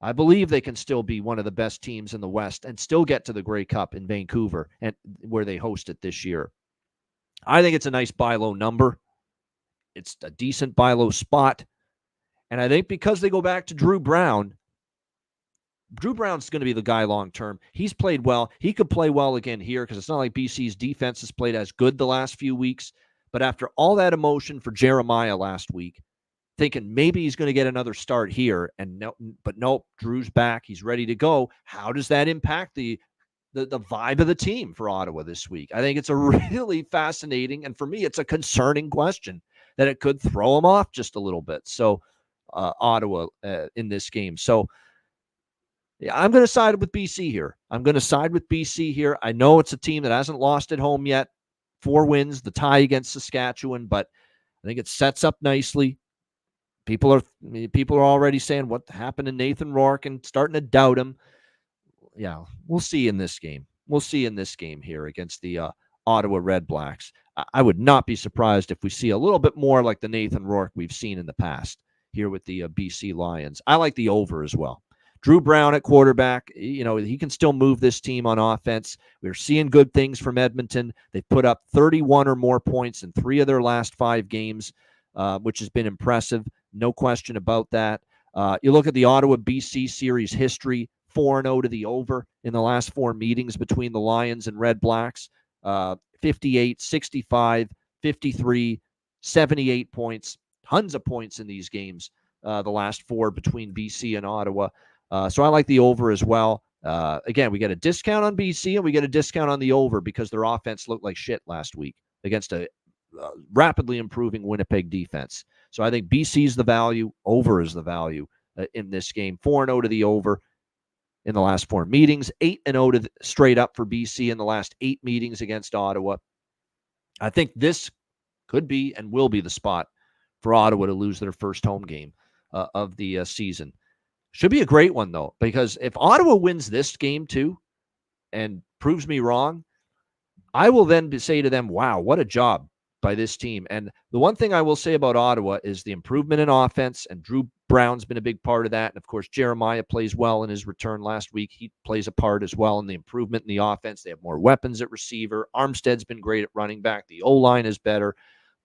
I believe they can still be one of the best teams in the West and still get to the Grey Cup in Vancouver, and where they host it this year. I think it's a nice buy low number. It's a decent buy low spot. And I think because they go back to Drew Brown's going to be the guy long term. He's played well. He could play well again here, because it's not like BC's defense has played as good the last few weeks. But after all that emotion for Jeremiah last week, thinking maybe he's going to get another start here, and nope, Drew's back. He's ready to go. How does that impact the vibe of the team for Ottawa this week? I think it's a really fascinating, and for me, it's a concerning question that it could throw them off just a little bit. So Ottawa in this game. So yeah, I'm going to side with BC here. I know it's a team that hasn't lost at home yet. 4 wins, the tie against Saskatchewan, but I think it sets up nicely. People are already saying what happened to Nathan Rourke and starting to doubt him. Yeah, we'll see in this game. Here against the Ottawa Red Blacks. I would not be surprised if we see a little bit more like the Nathan Rourke we've seen in the past here with the BC Lions. I like the over as well. Drew Brown at quarterback, he can still move this team on offense. We're seeing good things from Edmonton. They've put up 31 or more points in 3 of their last 5 games, which has been impressive. No question about that. You look at the Ottawa-BC series history, 4-0 to the over in the last 4 meetings between the Lions and Red Blacks. 58, 65, 53, 78 points. Tons of points in these games, the last 4 between BC and Ottawa. So I like the over as well. Again, we get a discount on BC, and we get a discount on the over because their offense looked like shit last week against a rapidly improving Winnipeg defense. So I think BC's the value, over is the value in this game. 4-0 to the over in the last 4 meetings, 8-0 to straight up for BC in the last 8 meetings against Ottawa. I think this could be and will be the spot for Ottawa to lose their first home game of the season. Should be a great one, though, because if Ottawa wins this game too and proves me wrong, I will then say to them, wow, what a job by this team. And the one thing I will say about Ottawa is the improvement in offense, and Drew Brown's been a big part of that. And, of course, Jeremiah plays well in his return last week. He plays a part as well in the improvement in the offense. They have more weapons at receiver. Armstead's been great at running back. The O-line is better.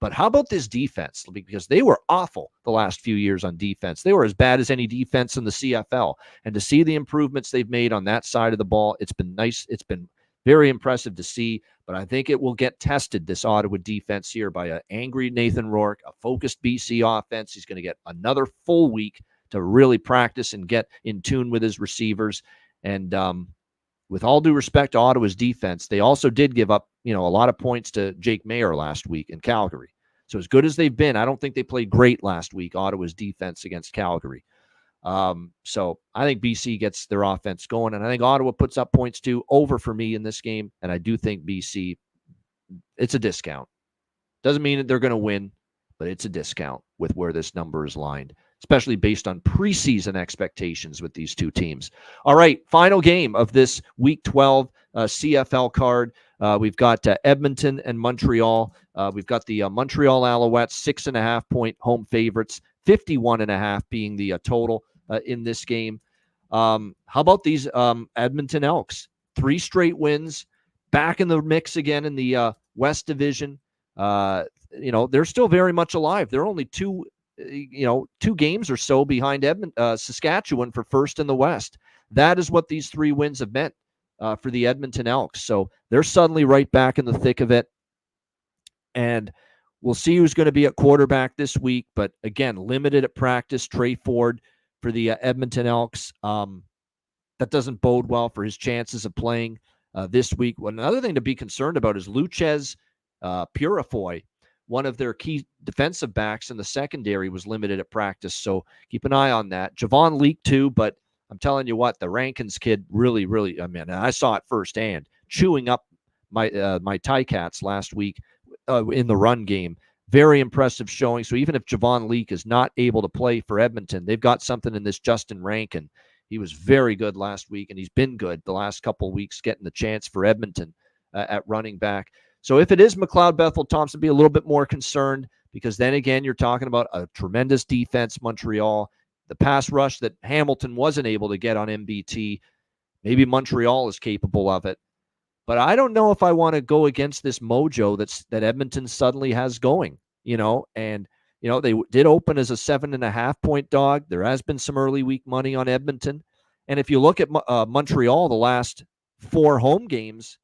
But how about this defense? Because they were awful the last few years on defense. They were as bad as any defense in the CFL. And to see the improvements they've made on that side of the ball, it's been nice. It's been Very impressive to see, but I think it will get tested, this Ottawa defense here, by an angry Nathan Rourke, a focused BC offense. He's going to get another full week to really practice and get in tune with his receivers. And with all due respect to Ottawa's defense, they also did give up, a lot of points to Jake Mayer last week in Calgary. So as good as they've been, I don't think they played great last week, Ottawa's defense against Calgary. So I think BC gets their offense going, and I think Ottawa puts up points too, over for me in this game. And I do think BC, it's a discount. Doesn't mean that they're going to win, but it's a discount with where this number is lined, especially based on preseason expectations with these two teams. All right, final game of this Week 12 CFL card. We've got Edmonton and Montreal. We've got the Montreal Alouettes, 6.5-point home favorites, 51.5 being the total in this game. How about these Edmonton Elks? 3 straight wins, back in the mix again in the West Division. They're still very much alive. They're only two games or so behind Saskatchewan for first in the West. That is what these 3 wins have meant for the Edmonton Elks. So they're suddenly right back in the thick of it. And we'll see who's going to be at quarterback this week. But again, limited at practice, Trey Ford for the Edmonton Elks. That doesn't bode well for his chances of playing this week. Another thing to be concerned about is Luchez Purifoy, one of their key defensive backs in the secondary, was limited at practice. So keep an eye on that. Javon Leak too, but I'm telling you what, the Rankins kid really, I saw it firsthand, chewing up my Ticats last week in the run game. Very impressive showing. So even if Javon Leak is not able to play for Edmonton, they've got something in this Justin Rankin. He was very good last week, and he's been good the last couple of weeks, getting the chance for Edmonton at running back. So if it is McLeod Bethel Thompson, be a little bit more concerned, because then again, you're talking about a tremendous defense, Montreal. The pass rush that Hamilton wasn't able to get on MBT, maybe Montreal is capable of it. But I don't know if I want to go against this mojo that Edmonton suddenly has going, and they did open as a 7.5-point dog. There has been some early week money on Edmonton. And if you look at Montreal, the last 4 home games,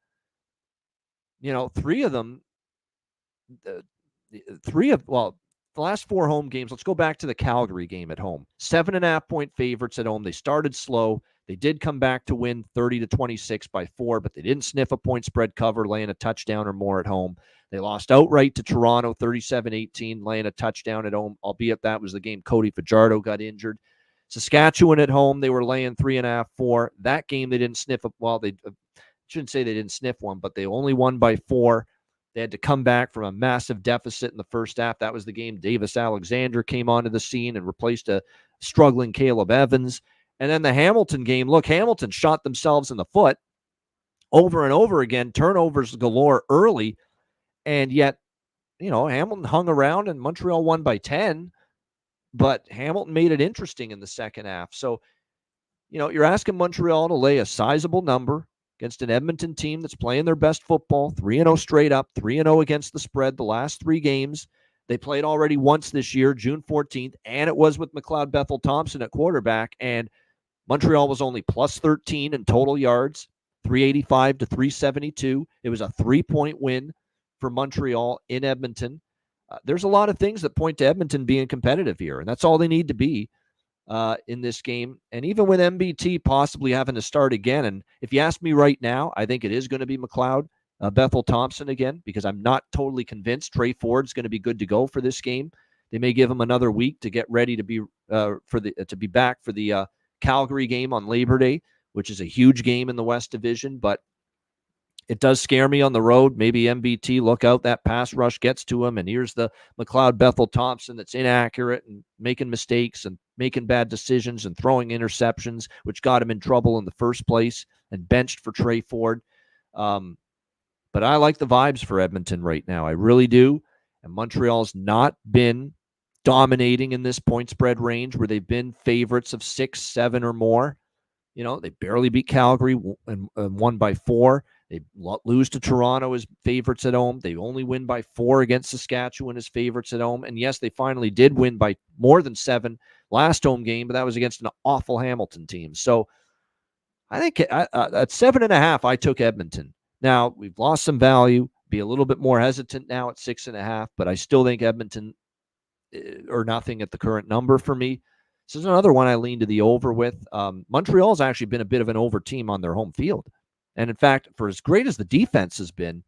3 of them, the last 4 home games, let's go back to the Calgary game at home. 7.5-point favorites at home. They started slow. They did come back to win 30-26 by 4, but they didn't sniff a point spread cover, laying a touchdown or more at home. They lost outright to Toronto, 37-18, laying a touchdown at home, albeit that was the game Cody Fajardo got injured. Saskatchewan at home, they were laying 3.5, 4. That game they didn't sniff they shouldn't say they didn't sniff one, but they only won by 4. They had to come back from a massive deficit in the first half. That was the game Davis Alexander came onto the scene and replaced a struggling Caleb Evans. And then the Hamilton game, look, Hamilton shot themselves in the foot over and over again, turnovers galore early, and yet, Hamilton hung around and Montreal won by 10, but Hamilton made it interesting in the second half. So, you're asking Montreal to lay a sizable number against an Edmonton team that's playing their best football, 3-0 straight up, 3-0 against the spread the last 3 games. They played already once this year, June 14th, and it was with McLeod Bethel Thompson at quarterback, and Montreal was only plus 13 in total yards, 385 to 372. It was a 3-point win for Montreal in Edmonton. There's a lot of things that point to Edmonton being competitive here, and that's all they need to be in this game. And even with MBT possibly having to start again, and if you ask me right now, I think it is going to be McLeod Bethel Thompson again, because I'm not totally convinced Trey Ford's going to be good to go for this game. They may give him another week to get ready to be back for the Calgary game on Labor Day, which is a huge game in the West Division, but it does scare me on the road. Maybe MBT, look out, that pass rush gets to him, and here's the McLeod Bethel Thompson that's inaccurate and making mistakes and making bad decisions and throwing interceptions, which got him in trouble in the first place and benched for Trey Ford. But I like the vibes for Edmonton right now. I really do. And Montreal's not been dominating in this point spread range where they've been favorites of 6, 7 or more. They barely beat Calgary and won by 4. They lose to Toronto as favorites at home. They only win by 4 against Saskatchewan as favorites at home. And yes, they finally did win by more than 7 last home game, but that was against an awful Hamilton team. So I think at 7.5, I took Edmonton. Now, we've lost some value, be a little bit more hesitant now at 6.5, but I still think Edmonton or nothing at the current number for me. This is another one I lean to the over with. Montreal's actually been a bit of an over team on their home field. And in fact, for as great as the defense has been,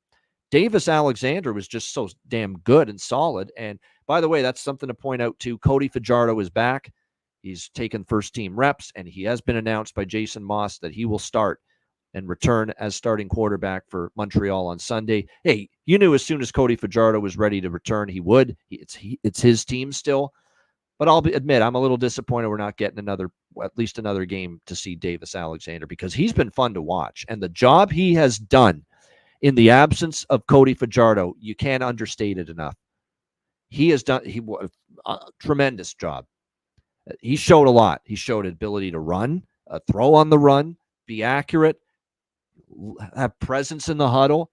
Davis Alexander was just so damn good and solid. And by the way, that's something to point out too. Cody Fajardo is back. He's taken first team reps, and he has been announced by Jason Moss that he will start and return as starting quarterback for Montreal on Sunday. Hey, you knew as soon as Cody Fajardo was ready to return, he would. It's his team still. But I'll admit, I'm a little disappointed we're not getting at least another game to see Davis Alexander, because he's been fun to watch. And the job he has done in the absence of Cody Fajardo, you can't understate it enough. He has done a tremendous job. He showed a lot. He showed an ability to run, throw on the run, be accurate, have presence in the huddle,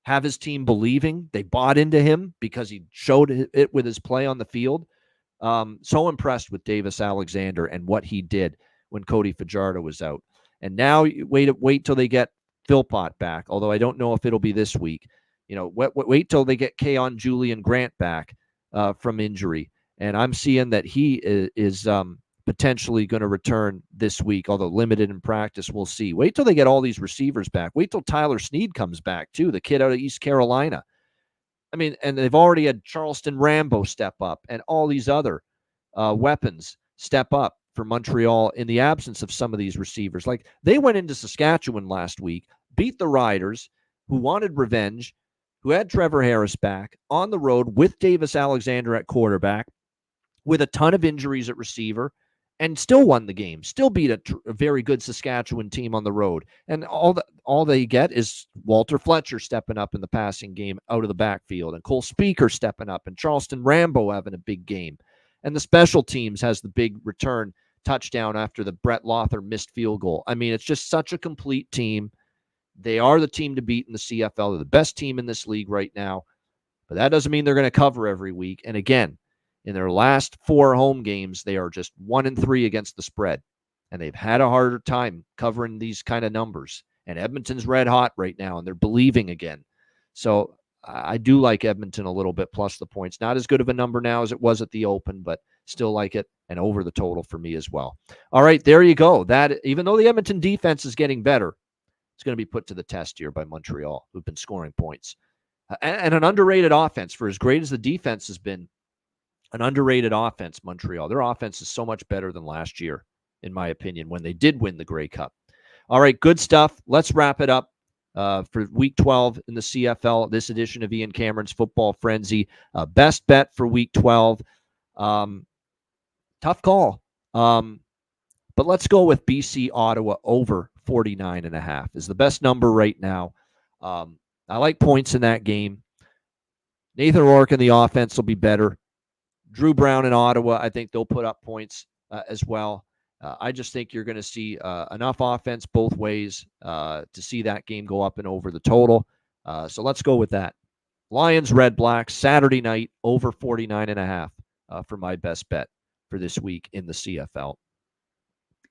have his team believing. They bought into him because he showed it with his play on the field. So impressed with Davis Alexander and what he did when Cody Fajardo was out. And now wait till they get Philpott back, although I don't know if it'll be this week. Wait till they get Keon Julian Grant back from injury. And I'm seeing that he is potentially going to return this week, although limited in practice. We'll see. Wait till they get all these receivers back. Wait till Tyler Snead comes back, too, the kid out of East Carolina. I mean, and they've already had Charleston Rambo step up and all these other weapons step up for Montreal in the absence of some of these receivers. Like, they went into Saskatchewan last week, beat the Riders, who wanted revenge, who had Trevor Harris back on the road with Davis Alexander at quarterback, with a ton of injuries at receiver, and still won the game, still beat a very good Saskatchewan team on the road. And all they get is Walter Fletcher stepping up in the passing game out of the backfield, and Cole Speaker stepping up, and Charleston Rambo having a big game. And the special teams has the big return touchdown after the Brett Lothar missed field goal. I mean, it's just such a complete team. They are the team to beat in the CFL. They're the best team in this league right now. But that doesn't mean they're going to cover every week. And again, in their last 4 home games, they are just 1-3 against the spread. And they've had a harder time covering these kind of numbers. And Edmonton's red hot right now, and they're believing again. So I do like Edmonton a little bit plus the points. Not as good of a number now as it was at the open, but still like it, and over the total for me as well. All right, there you go. That, even though the Edmonton defense is getting better, it's going to be put to the test here by Montreal, who've been scoring points. And an underrated offense. For as great as the defense has been, an underrated offense, Montreal. Their offense is so much better than last year, in my opinion, when they did win the Grey Cup. All right, good stuff. Let's wrap it up for Week 12 in the CFL, this edition of Ian Cameron's Football Frenzy. Best bet for Week 12. Tough call. But let's go with BC Ottawa over 49.5 is the best number right now. I like points in that game. Nathan Rourke and the offense will be better. Drew Brown in Ottawa, I think they'll put up points as well. I just think you're going to see enough offense both ways to see that game go up and over the total. So let's go with that. Lions, Red Blacks, Saturday night, over 49.5 for my best bet for this week in the CFL.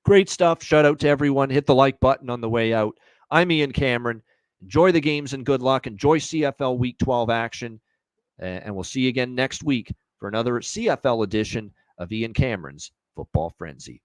Great stuff. Shout out to everyone. Hit the like button on the way out. I'm Ian Cameron. Enjoy the games and good luck. Enjoy CFL Week 12 action. And we'll see you again next week for another CFL edition of Ian Cameron's Football Frenzy.